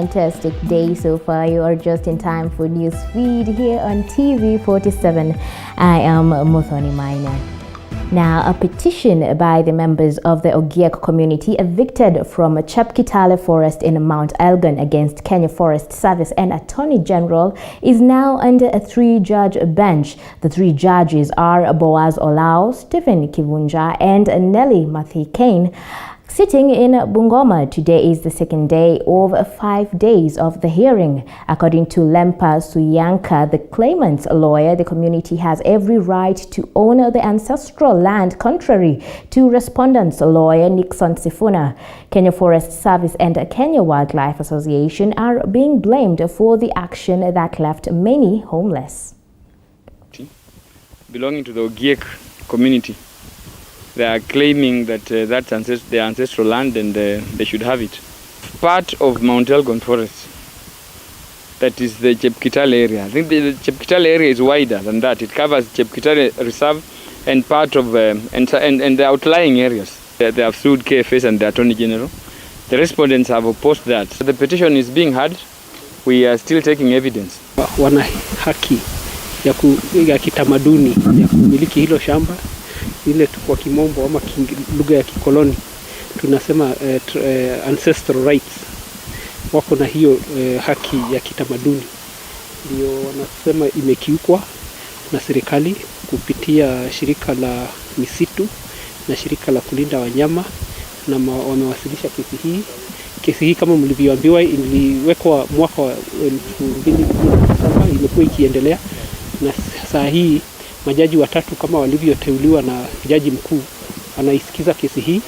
Fantastic day so far. You are just in time for NEWSFEED here on TV 47. I am Muthoni Maina. Now, a petition by the members of the OGIEK community evicted from Chepkitale Forest in Mount Elgon against Kenya Forest Service and Attorney General is now under a 3-judge bench. The 3 judges are Boaz Olao, Stephen Kivunja, and Nelly Mathikane. Sitting in Bungoma, today is the second day of 5 days of the hearing. According to Lempa Suyanka, the claimant's lawyer, the community has every right to own the ancestral land, contrary to respondent's lawyer Nixon Sifuna. Kenya Forest Service and Kenya Wildlife Association are being blamed for the action that left many homeless. Belonging to the OGIEK community, they are claiming that that's their ancestral land and they should have it. Part of Mount Elgon Forest, that is the Chepkitale area. I think the Chepkitale area is wider than that. It covers Chepkitale Reserve and part of and the outlying areas. They have sued KFS and the Attorney General. The respondents have opposed that. So the petition is being heard. We are still taking evidence. Wana haki ya kitamaduni ya kumiliki hilo shamba. Ile kwa kimombo ama lugha ya kikoloni tunasema ancestral rights. Wako na hiyo haki ya kitamaduni, ndio wanasema imekiukwa na serikali kupitia shirika la misitu na shirika la kulinda wanyama, na wamewasilisha kesi hii. Kesi hii kama mlivyoambiwa iliwekwa mwaka wa 2017, imekuwa ikiendelea, na saa hii majaji watatu kama walivyoteuliwa na jaji mkuu anaisikiza kesi hii,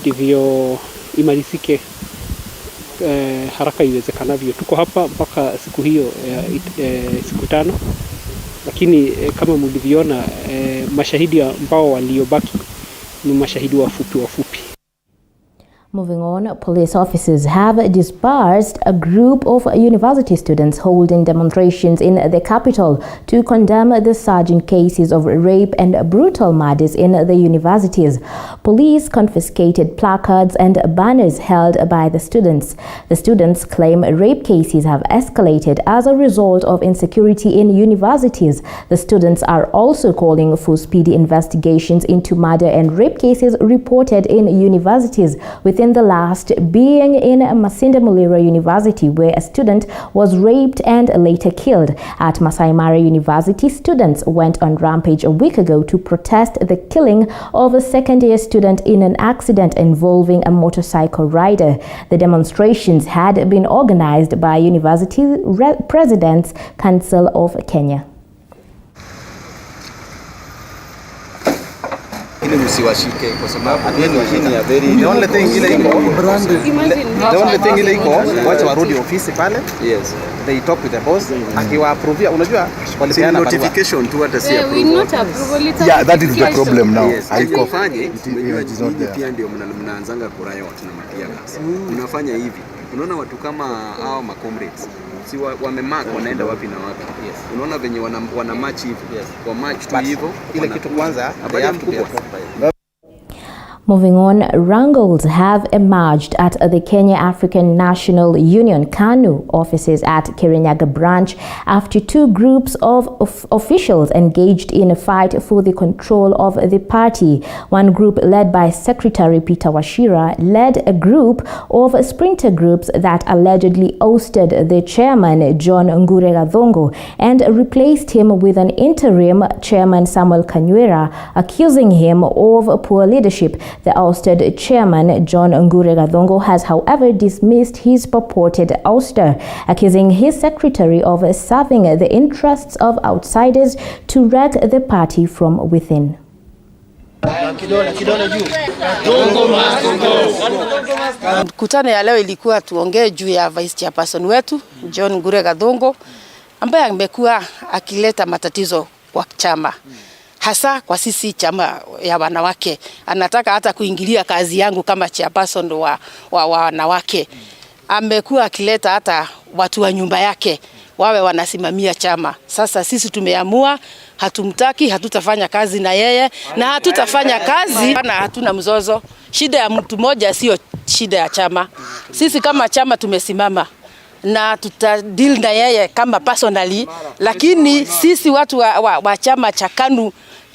ndivyo imalizike haraka iwezekanavyo. Tuko hapa mpaka siku hiyo siku 5, lakini kama mlivyoona mashahidi ambao waliobaki ni mashahidi wafupi. Moving on, police officers have dispersed a group of university students holding demonstrations in the capital to condemn the surging cases of rape and brutal murders in the universities. Police confiscated placards and banners held by the students. The students claim rape cases have escalated as a result of insecurity in universities. The students are also calling for speedy investigations into murder and rape cases reported in universities, within the last being in Masinde Muliro University, where a student was raped and later killed. At Masai Mara University, students went on rampage a week ago to protest the killing of a second-year student in an accident involving a motorcycle rider. The demonstrations had been organized by University Presidents Council of Kenya. Msiwashike kwa sababu the only thing ile iko wacha warudi ofisi pale. Yes, they talk with the boss, akiwa approve. Unajua walipeana notification tu hata si approve. Yeah, that is the problem now. Haiko fanye pia ndio mnaanzanga kuraya watu na matia gas. Unafanya hivi, unaona watu kama hao ma comrades si wamemark wanaenda wapi na wapi. Unaona venye wana match hivi, kwa match tu hivyo ile kitu kwanza habari mkubwa. Moving on, wrangles have emerged at the Kenya African National Union KANU offices at KIRINYAGA branch after 2 groups of officials engaged in a fight for the control of the party. One group, led by Secretary Peter Wachira, led a group of sprinter groups that allegedly ousted the chairman, John Nguregathongo, and replaced him with an interim chairman, Samuel Kanyuera, accusing him of poor leadership. The ousted chairman, John Nguregathongo, has however dismissed his purported ouster, accusing his secretary of serving the interests of outsiders to wreck the party from within. Mkutano ya leo ilikuwa tuongee juu ya vice chairperson wetu John Nguregathongo, ambaye amekuwa akileta matatizo kwa chama, hasa kwa sisi chama ya wanawake. Anataka hata kuingilia kazi yangu kama chairperson wa wanawake. Amekuwa akileta hata watu wa nyumba yake wawe wanasimamia chama. Sasa sisi tumeamua hatumtaki, hatutafanya kazi na yeye, na hatutafanya kazi na hatuna mzozo. Shida ya mtu mmoja sio shida ya chama. Sisi kama chama tumesimama na tutadeal na yeye kama personally, lakini sisi watu wa chama cha KANU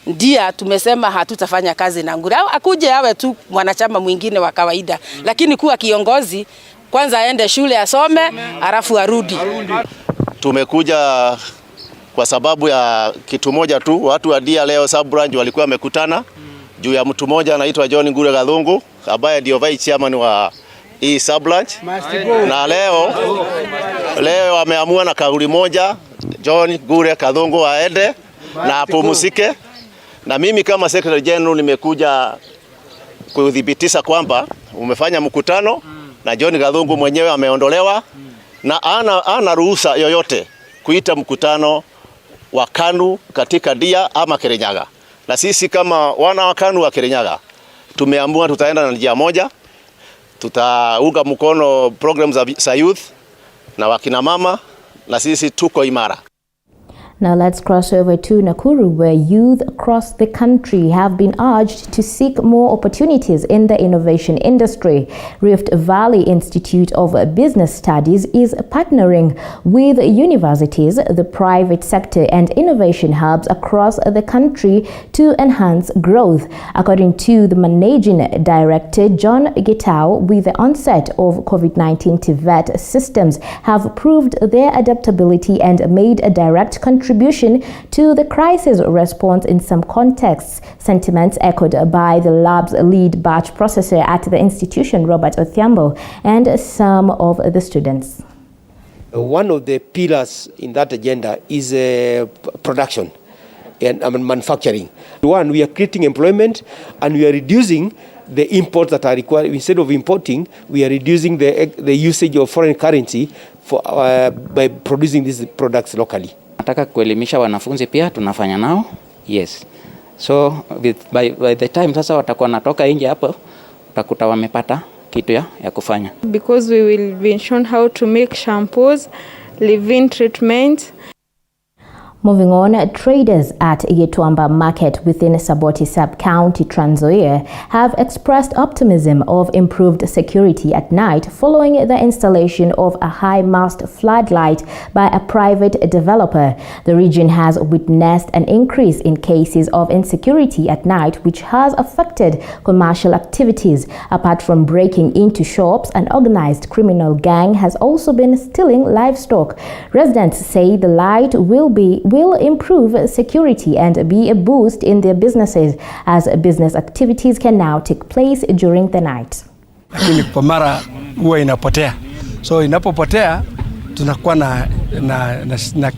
ndia tumesema hatutafanya kazi na Ngure. Akuje awe tu mwanachama mwingine wa kawaida, lakini kuwa kiongozi kwanza aende shule asome, alafu arudi. Tumekuja kwa sababu ya kitu moja tu. Watu wa Dia leo sub branch walikuwa wamekutana juu ya mtu mmoja anaitwa John Ngure Gathungu ambaye ndio vice chairman wa hii sub branch, na leo wameamua na kauli moja, John Ngure Gathungu aende na apumzike. Na mimi kama secretary general nimekuja kudhibitisha kwamba umefanya mkutano na John Gathungu mwenyewe ameondolewa na ana ruhusa yoyote kuita mkutano wa KANU katika Dia ama Kirinyaga. Na sisi kama wana wa KANU wa Kirinyaga tumeamua tutaenda na njia moja, tutaunga mkono programs za youth na wakina mama, na sisi tuko imara. Now let's cross over to Nakuru, where youth across the country have been urged to seek more opportunities in the innovation industry. Rift Valley Institute of Business Studies is partnering with universities, the private sector and innovation hubs across the country to enhance growth. According to the Managing Director, John Gitau, with the onset of COVID-19, THWART systems have proved their adaptability and made a direct contribution to the crisis response in some contexts. Sentiments echoed by the lab's lead batch processor at the institution, Robert Othiambo, and some of the students. One of the pillars in that agenda is production and manufacturing. One, we are creating employment and we are reducing the imports that are required. Instead of importing, we are reducing the usage of foreign currency by producing these products locally. Nataka kuelimisha wanafunzi pia tunafanya nao. Yes. So by the time sasa watakuwa natoka nje hapo utakuta wamepata kitu ya kufanya. Because we will be shown how to make shampoos, leave-in treatments. Moving on, traders at GITUAMBA market within Saboti sub-county Trans Nzoia have expressed optimism of improved security at night following the installation of a high-mast floodlight by a private developer. The region has witnessed an increase in cases of insecurity at night, which has affected commercial activities. Apart from breaking into shops, an organized criminal gang has also been stealing livestock. Residents say the light will improve security and be a boost in their businesses, as business activities can now take place during the night. Lakini kwa mara huwa inapotea. So inapopotea tunakuwa na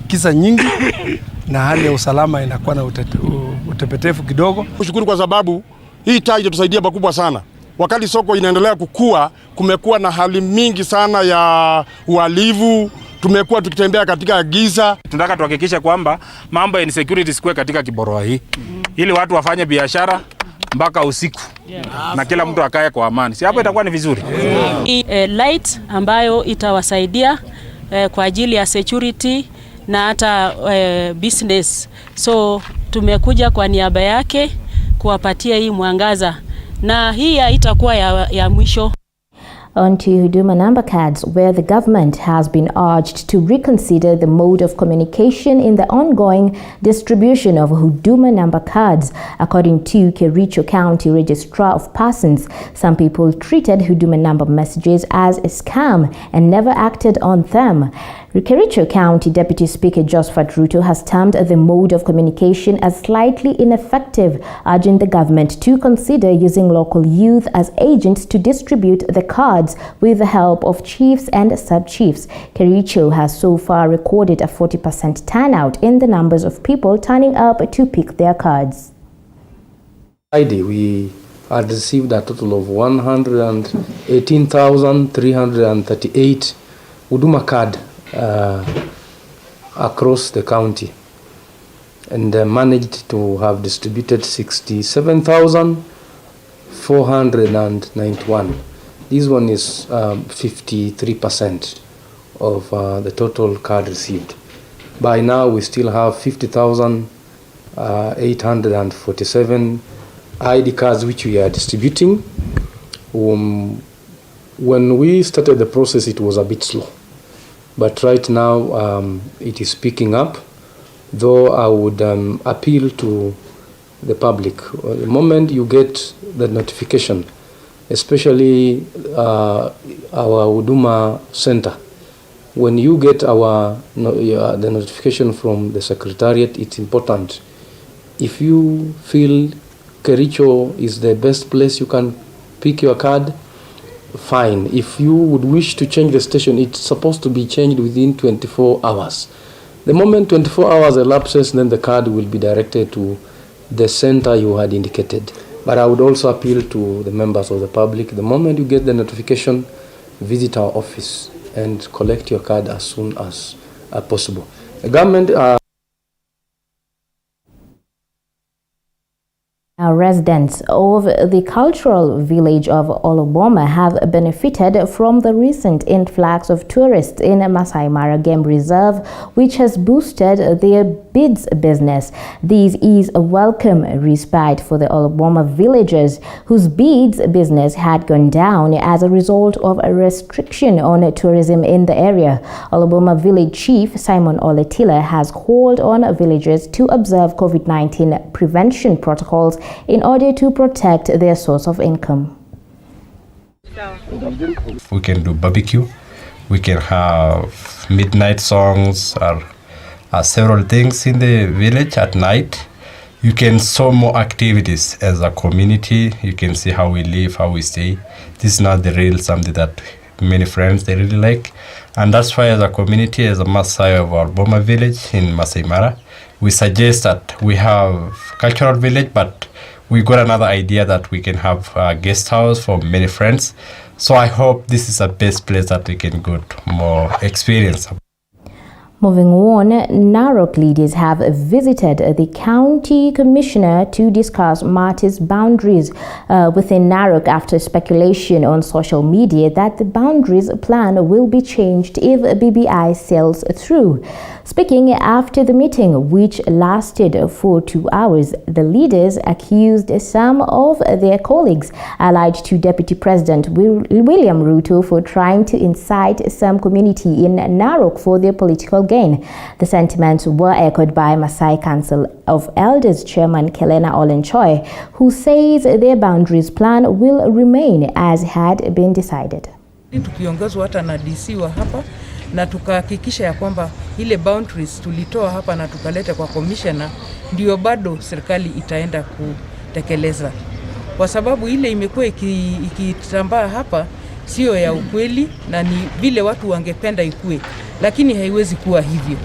kisa nyingi na hali ya usalama inakuwa na utepetefu kidogo. Kushukuru kwa sababu hii taa itatusaidia pakubwa sana. Wakati soko inaendelea kukua, kumekuwa na hali mingi sana ya uhalifu. Tumekuwa tukitembea katika giza. Tunataka tuhakikishe kwamba mambo ya insecurity sikue katika Kiboroa hii. Ili watu wafanye biashara mpaka usiku. Na kila mtu akae kwa amani. Si hapo itakuwa ni vizuri. Light ambayo itawasaidia kwa ajili ya security na hata business. So tumekuja kwa niaba yake kuwapatia hii mwangaza. Na hii haitakuwa ya mwisho. On to HUDUMA number cards, where the government has been urged to reconsider the mode of communication in the ongoing distribution of HUDUMA number cards. According to Kericho County Registrar of Persons, some people treated HUDUMA number messages as a scam and never acted on them. Kericho County Deputy Speaker Josephat Ruto has termed the mode of communication as slightly ineffective, urging the government to consider using local youth as agents to distribute the cards with the help of chiefs and sub-chiefs. Kericho has so far recorded a 40% turnout in the numbers of people turning up to pick their cards. Friday, we had received a total of 118,338 HUDUMA card across the county, and managed to have distributed 67,491. This one is 53% of the total card received. By now we still have 50,847 ID cards which we are distributing. When we started the process, it was a bit slow. But right now, it is picking up, though I would appeal to the public. The moment you get the notification, especially our HUDUMA center, when you get the notification from the Secretariat, it's important. If you feel Kericho is the best place you can pick your card, fine. If you would wish to change the station, it's supposed to be changed within 24 hours. The moment 24 hours elapses, then the card will be directed to the center you had indicated. But I would also appeal to the members of the public, the moment you get the notification, visit our office and collect your card as soon as possible. The government Residents of the cultural village of OLOMBOMA have benefited from the recent influx of tourists in Masai Mara Game Reserve, which has boosted their beads business. This is a welcome respite for the OLOMBOMA villagers whose beads business had gone down as a result of a restriction on tourism in the area. OLOMBOMA village chief Simon Oletila has called on villagers to observe COVID-19 prevention protocols in order to protect their source of income. We can do barbecue, we can have midnight songs, or several things in the village at night. You can show more activities as a community. You can see how we live, how we stay. This is not the real something that many friends they really like, and that's why as a community, as a Maasai of our Boma village in Masai Mara, we suggest that we have cultural village, but we got another idea that we can have a guest house for many friends. So I hope this is the best place that we can get more experience. Moving on, NAROK leaders have visited the county commissioner to discuss matters boundaries within NAROK after speculation on social media that the boundaries plan will be changed if BBI sails through. Speaking after the meeting, which lasted for 2 hours, the leaders accused some of their colleagues allied to Deputy President William Ruto for trying to incite some community in NAROK for their political gain. The sentiments were echoed by Maasai Council of Elders Chairman Kelena Olenchoi, who says their boundaries plan will remain as had been decided. Tukiongozwa hata na DC wa hapa na tukahakikisha ya kwamba ile boundaries tulitoa hapa na tukaleta kwa commissioner, ndio bado serikali itaenda kutekeleza, kwa sababu ile imekuwa ikitambaa hapa sio ya ukweli na ni vile watu wangependa ikue, lakini haiwezi kuwa hivyo.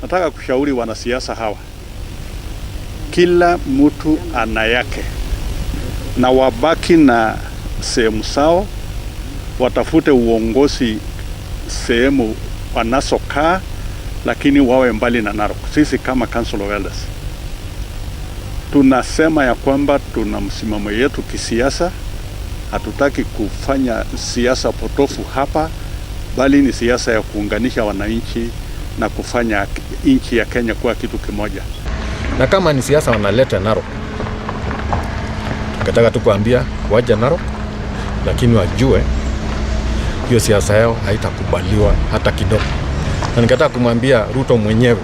Nataka kushauri wanasiasa hawa, kila mtu ana yake, na wabaki na sehemu sao, watafute uongozi sehemu wanasokaa, lakini wawe mbali na NAROK. Sisi kama Council of Elders tunasema ya kwamba tuna msimamo yetu kisiasa. Hatutaki kufanya siasa potofu hapa, bali ni siasa ya kuunganisha wananchi na kufanya nchi ya Kenya kuwa kitu kimoja. Na kama ni siasa wanaleta NAROK, tukataka tu kuambia waje NAROK, lakini wajue hiyo siasa yao haitakubaliwa hata kidogo. Na nikataka kumwambia Ruto mwenyewe,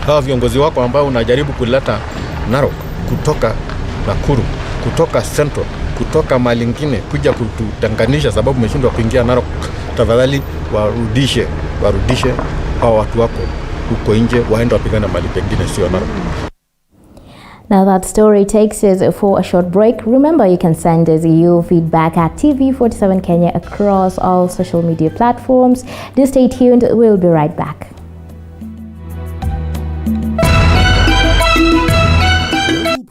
hawa viongozi wako ambao unajaribu kuleta NAROK kutoka Nakuru, kutoka Central, kutoka mali ingine kuja kututenganisha sababu umeshindwa kuingia NAROK, tafadhali warudishe hao watu wako huko nje, waende wapigane mali pengine sio NAROK. Now that story takes us for a short break. Remember, you can send us your feedback at TV47 Kenya across all social media platforms. Do stay tuned. We'll be right back.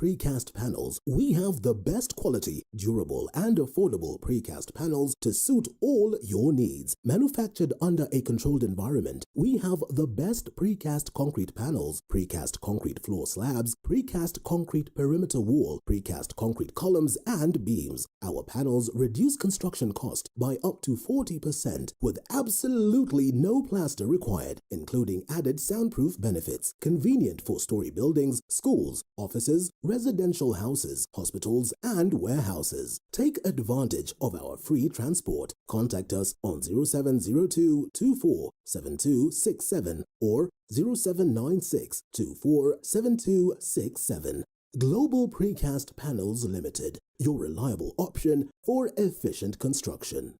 Precast panels. We have the best quality, durable and affordable precast panels to suit all your needs. Manufactured under a controlled environment, we have the best precast concrete panels, precast concrete floor slabs, precast concrete perimeter wall, precast concrete columns and beams. Our panels reduce construction cost by up to 40% with absolutely no plaster required, including added soundproof benefits. Convenient for story buildings, schools, offices, residential houses, hospitals, and warehouses. Take advantage of our free transport. Contact us on 0702 24 7267 or 0796 24 7267. Global Precast Panels Limited, your reliable option for efficient construction.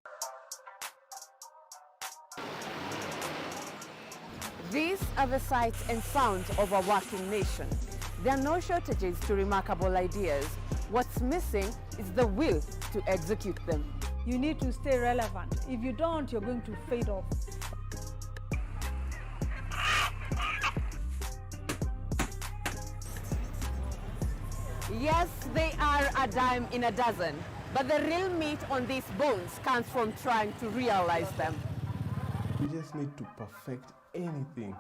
These are the sights and sounds of a working nation. There are no shortages to remarkable ideas. What's missing is the will to execute them. You need to stay relevant. If you don't, you're going to fade off. Yes, they are a dime in a dozen, but the real meat on these bones comes from trying to realize them. You just need to perfect anything.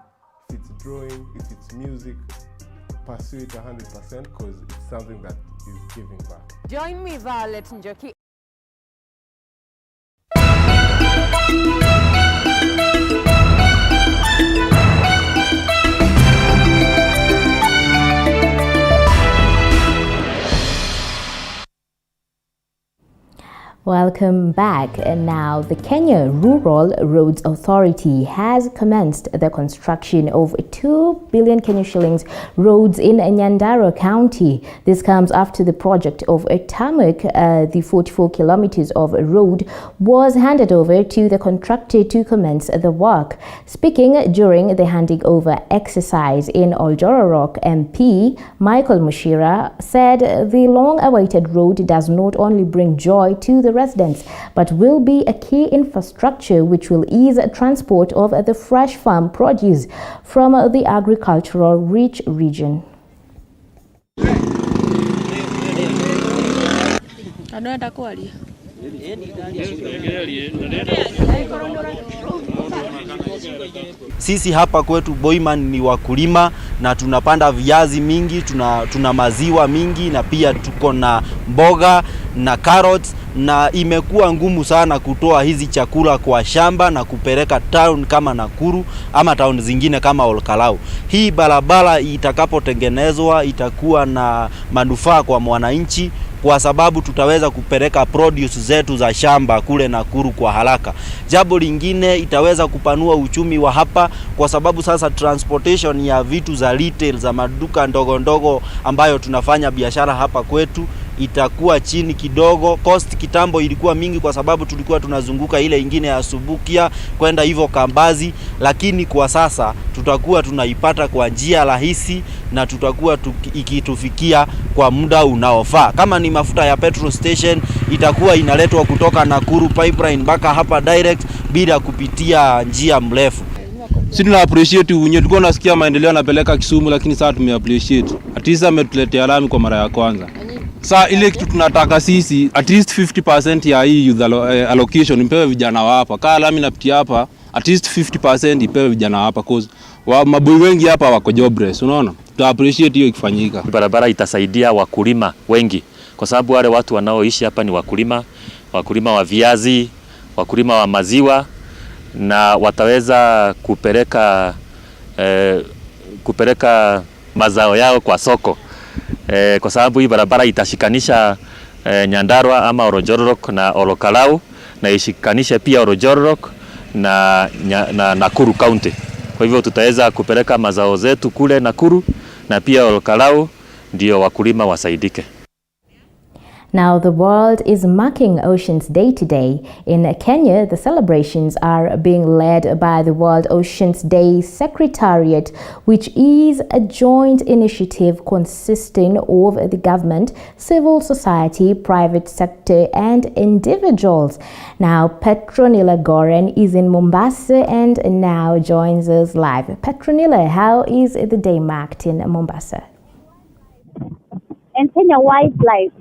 If it's drawing, if it's music, pursue it 100% because it's something that is giving back. Join me, Violet Njoki. Welcome back. And now, the Kenya Rural Roads Authority has commenced the construction of 2 billion Kenya shillings roads in NYANDARUA County. This comes after the project of Tamak, the 44 kilometers of road, was handed over to the contractor to commence the work. Speaking during the handing over exercise in Oljororok, MP Michael Mushira said the long-awaited road does not only bring joy to the residents, but will be a key infrastructure which will ease transport of the fresh farm produce from the agricultural rich region. Sisi hapa kwetu Boiman ni wakulima na tunapanda viazi mingi, tuna maziwa mingi na pia tuko na mboga na carrots, na imekuwa ngumu sana kutoa hizi chakula kwa shamba na kupeleka town kama Nakuru ama town zingine kama Olkalau. Hii barabara itakapotengenezwa itakuwa na manufaa kwa mwananchi, kwa sababu tutaweza kupeleka produce zetu za shamba kule Nakuru kwa haraka. Jambo lingine, itaweza kupanua uchumi wa hapa, kwa sababu sasa transportation ya vitu za retail za maduka ndogo ndogo ambayo tunafanya biashara hapa kwetu itakuwa chini kidogo. Cost kitambo ilikuwa mingi kwa sababu tulikuwa tunazunguka ile ingine ya Subukia kwenda hivyo Kambazi, lakini kwa sasa tutakuwa tunaipata kwa njia rahisi na tutakuwa ikitufikia kwa muda unaofaa. Kama ni mafuta ya petrol station itakuwa inaletwa kutoka Nakuru pipeline mpaka hapa direct bila kupitia njia mrefu. Sisi tuna appreciate unye, tulikuwa nasikia maendeleo yanapeleka Kisumu, lakini sasa tume appreciate. At least ametuletea lami kwa mara ya kwanza. Sasa ile kitu tunataka sisi at least 50% ya hii youth allocation ipewe vijana wa hapa. Kama lami napitia hapa at least 50% ipewe vijana hapa cause maboi wengi hapa wako jobless, unaona? Tuta appreciate hiyo ikifanyika. Barabara itasaidia wakulima wengi kwa sababu wale watu wanaoishi hapa ni wakulima wa viazi, wakulima wa maziwa, na wataweza kupeleka mazao yao kwa soko. Kwa sababu hii barabara itashikanisha Nyandarua ama Oljororok na Olkalau, na ishikanisha pia Oljororok na Nakuru County. Kwa hivyo tutaweza kupeleka mazao zetu kule Nakuru na pia Olkalau, ndio wakulima wasaidike. Now, the world is marking Oceans Day today. In Kenya, the celebrations are being led by the World Oceans Day Secretariat, which is a joint initiative consisting of the government, civil society, private sector, and individuals. Now, Petronilla Goren is in Mombasa and now joins us live. Petronilla, how is the day marked in Mombasa? And Kenya Wildlife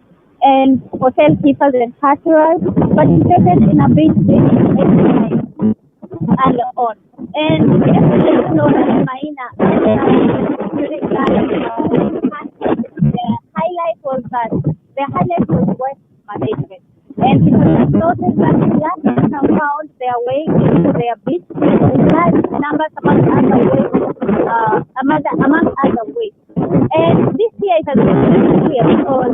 and hotel keepers and caterers participated in a beach day and on. And yesterday, Maina, the highlight was waste management. And it was noted that young people found their way into their beach in large numbers among other ways. And this year it has been clear because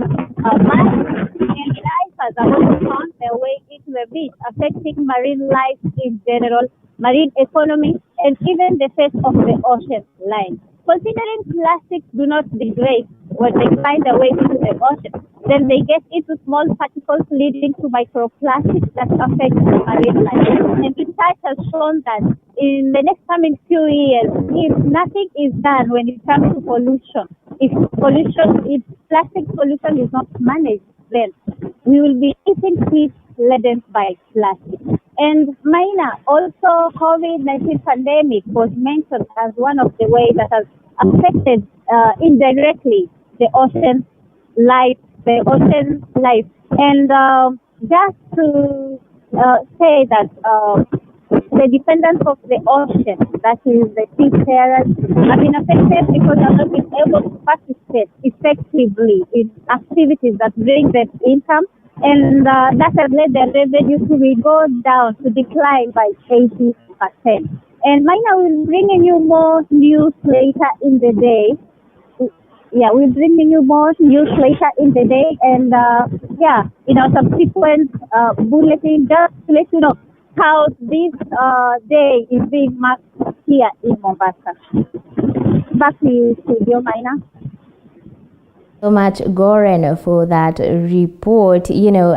mice and diapers are also found their way into the beach, affecting marine life in general, marine economy, and even the face of the ocean line. Considering plastics do not degrade when they find their way into the ocean, then they get into small particles leading to microplastics that affect marine life. And research has shown that in the next coming few years, if nothing is done when it comes to pollution, if plastic pollution is not managed, then we will be eating fish laden by plastic. And Maina, also COVID-19 pandemic was mentioned as one of the ways that has affected indirectly the ocean life. And just to say that the dependence of the ocean, that is the seafarers, have been affected because they have not been able to participate effectively in activities that bring them income. And that has led their revenue to go down, to decline by 80%. And Maina will bring you more news later in the day. Yeah, we'll bring you more news later in the day. And subsequent bulletin, just to let you know how this day is being marked here in Mombasa. Back to you, Studio Maina. So much, Goren, for that report.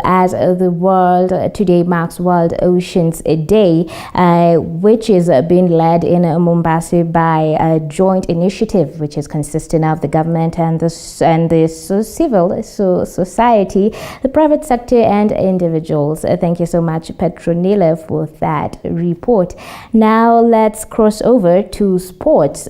As the world today marks World Oceans Day, which is being led in Mombasa by a joint initiative, which is consisting of the government and the civil society, the private sector, and individuals. Thank you so much, Petronila, for that report. Now let's cross over to sports.